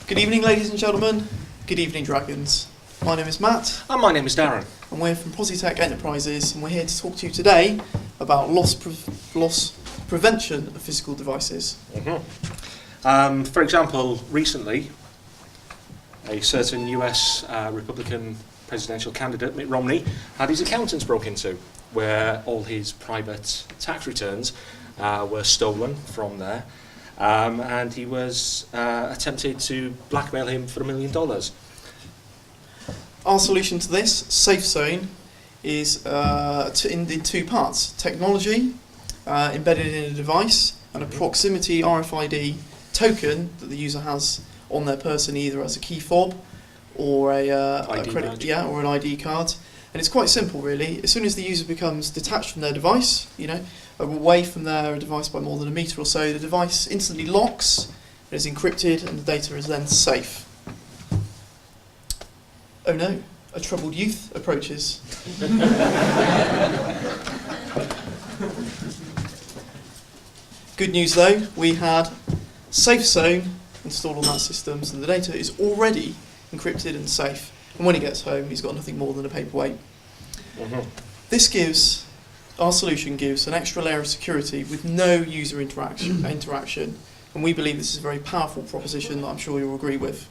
Good evening, ladies and gentlemen. Good evening, Dragons. My name is Matt. And my name is Darren. And we're from Positech Enterprises, and we're here to talk to you today about loss prevention of physical devices. For example, recently, a certain US Republican presidential candidate, Mitt Romney, had his accountants broken into, where all his private tax returns were stolen from there, and he was attempted to blackmail him for $1 million. Our solution to this, SafeZone, is in two parts. Technology embedded in a device and a proximity RFID token that the user has on their person, either as a key fob or a credit, or an ID card. And it's quite simple, really. As soon as the user becomes detached from their device, away from their device by more than a metre or so, the device instantly locks, it is encrypted, and the data is then safe. Oh no, a troubled youth approaches. Good news though, we had SafeZone installed on that system, so the data is already encrypted and safe. And when he gets home, he's got nothing more than a paperweight. Our solution gives an extra layer of security with no user interaction, and we believe this is a very powerful proposition that I'm sure you'll agree with.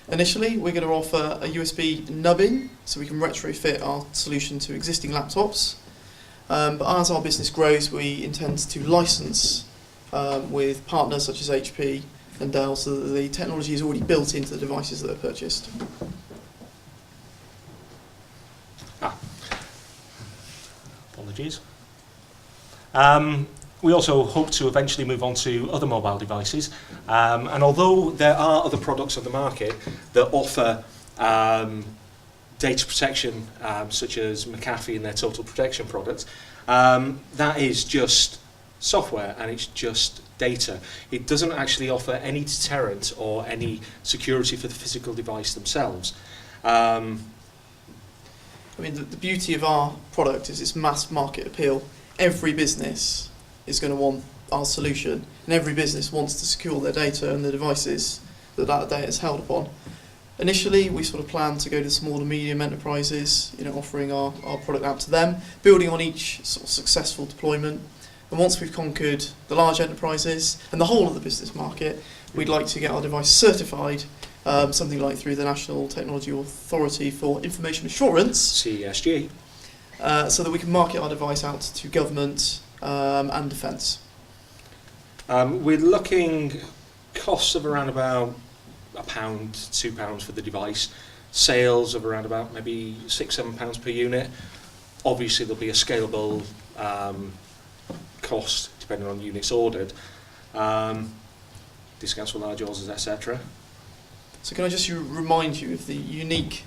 Initially, we're going to offer a USB nubbin, so we can retrofit our solution to existing laptops. But as our business grows, we intend to license with partners such as HP and Dell, so that the technology is already built into the devices that are purchased. Apologies. We also hope to eventually move on to other mobile devices, and although there are other products on the market that offer data protection, such as McAfee and their Total Protection products, that is just software and it's just data. It doesn't actually offer any deterrent or any security for the physical device themselves. The beauty of our product is its mass market appeal. Every business is going to want our solution, and every business wants to secure their data and the devices that data is held upon. Initially, we sort of plan to go to small and medium enterprises, offering our product out to them, building on each sort of successful deployment. And once we've conquered the large enterprises and the whole of the business market, we'd like to get our device certified, something like through the National Technology Authority for Information Assurance, CESG, so that we can market our device out to government and defence. We're looking costs of around about £1, £2 for the device, sales of around about maybe £6-7 per unit. Obviously there'll be a scalable cost depending on units ordered, discounts for large orders, etc. So can I just remind you of the unique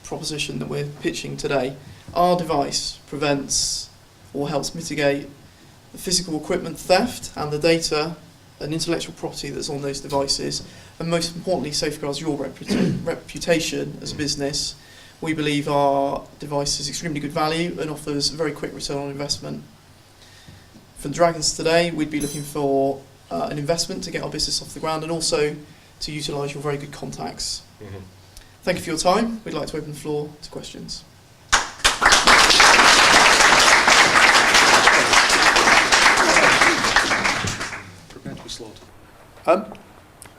proposition that we're pitching today? Our device prevents or helps mitigate the physical equipment theft and the data and intellectual property that's on those devices, and most importantly safeguards your reputation as a business. We believe our device is extremely good value and offers a very quick return on investment. For the Dragons today, we'd be looking for an investment to get our business off the ground and also to utilise your very good contacts. Thank you for your time. We'd like to open the floor to questions. Prepare to be slaughtered.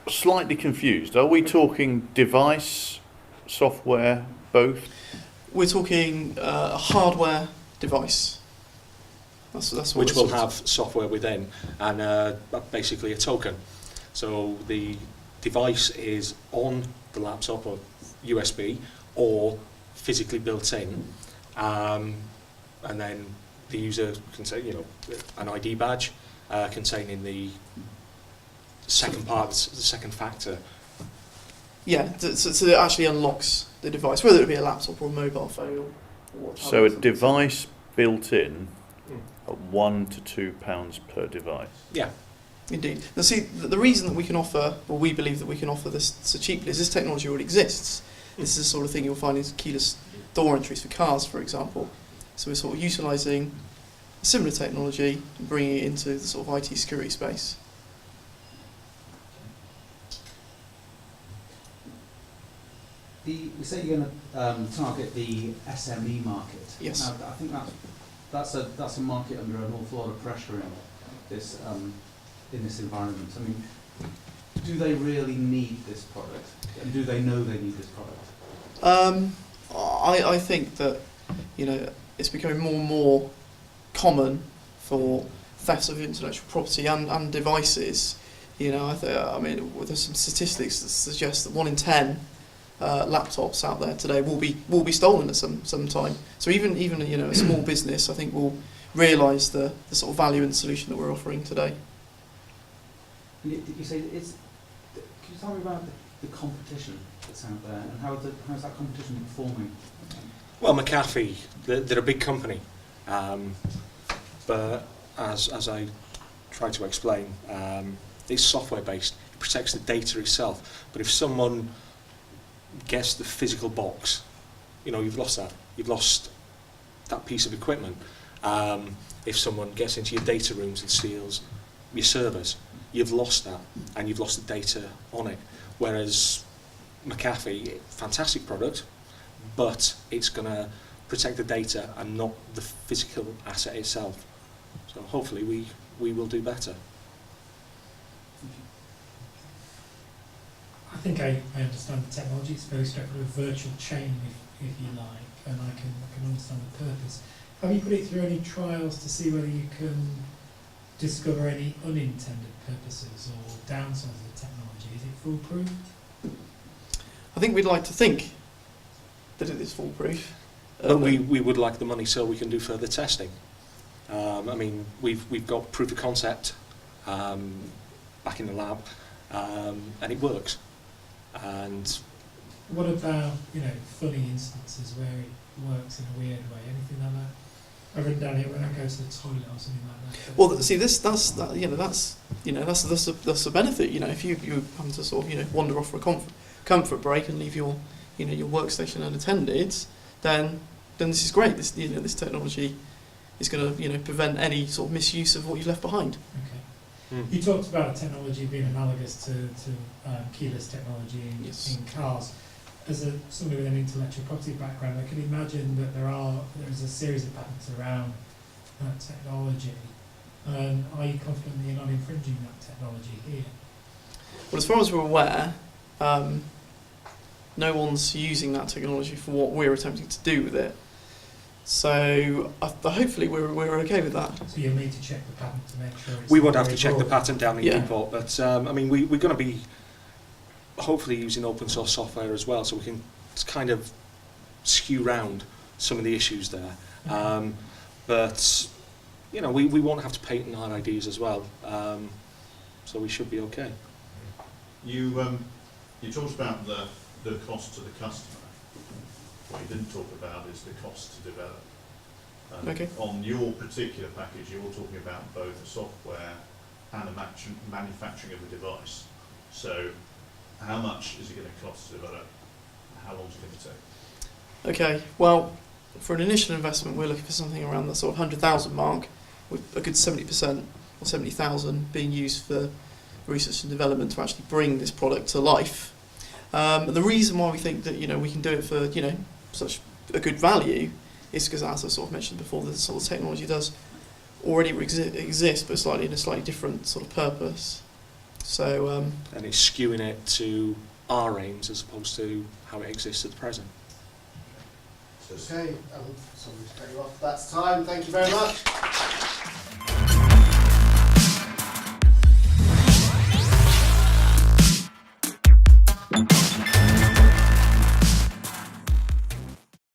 Slightly confused. Are we talking device, software, both? We're talking a hardware device. That's what which will have software within and basically a token. So the device is on the laptop or USB or physically built in, and then the user can say, an ID badge containing the second part, the second factor. Yeah, so it actually unlocks the device, whether it be a laptop or a mobile phone. Or so a device built in at £1 to £2 per device. Yeah. Indeed. Now see, the reason that we can offer, or we believe that we can offer this so cheaply, is this technology already exists. This is the sort of thing you'll find in keyless door entries for cars, for example. So we're sort of utilising a similar technology and bringing it into the sort of IT security space. You say you're going to target the SME market. Yes. Now, I think that's a market under an awful lot of pressure in this environment. I mean, do they really need this product, and do they know they need this product? I think that, you know, it's becoming more and more common for thefts of intellectual property and devices. You know, I mean, there's some statistics that suggest that 1 in 10 laptops out there today will be stolen at some time. So even you know, a small business, I think, will realise the sort of value in the solution that we're offering today. You say can you tell me about the competition that's out there, and how's that competition performing? Well, McAfee, they're a big company, but as I tried to explain, it's software based. It protects the data itself. But if someone gets the physical box, you know, you've lost that. You've lost that piece of equipment. If someone gets into your data rooms and steals your servers, you've lost that, and you've lost the data on it. Whereas McAfee, fantastic product, but it's going to protect the data and not the physical asset itself. So hopefully we will do better. I think I understand the technology. It's very straightforward, virtual chain, if you like, and I can understand the purpose. Have you put it through any trials to see whether you can discover any unintended purposes or downsides of the technology? Is it foolproof? I think we'd like to think that it is foolproof. But we would like the money so we can do further testing. I mean, we've got proof of concept back in the lab, and it works. And what about, you know, funny instances where it works in a weird way? Anything like that? I've written down here when I go to the toilet or something like that. Well, see, that's the benefit. You know, if you happen to sort of, you know, wander off for a comfort break and leave your, you know, your workstation unattended, then this is great. This, you know, this technology is going to, you know, prevent any sort of misuse of what you've left behind. Okay. You talked about technology being analogous to keyless technology Yes. in cars. As somebody with an intellectual property background, I can imagine that there is a series of patents around that technology. Are you confident that you're not infringing that technology here? Well, as far as we're aware, no one's using that technology for what we're attempting to do with it. So hopefully we're okay with that. So you'll need to check the patent to make sure it's... we would have to check the patent down in Yeah. Newport, but I mean, we're going to be hopefully using open source software as well, so we can kind of skew round some of the issues there. But you know, we won't have to patent our ideas as well, so we should be okay. You talked about the cost to the customer. What you didn't talk about is the cost to develop. Okay. On your particular package, you're talking about both the software and the manufacturing of the device. So how much is it going to cost to develop? How long is it going to take? Okay, well, for an initial investment, we're looking for something around the sort of 100,000 mark, with a good 70% or 70,000 being used for research and development to actually bring this product to life. The reason why we think that, you know, we can do it for, you know, such a good value is because, as I sort of mentioned before, the sort of technology does already exist, but slightly in a slightly different sort of purpose. So And it's skewing it to our aims as opposed to how it exists at the present. Okay, sorry to cut you off. That's time. Thank you very much.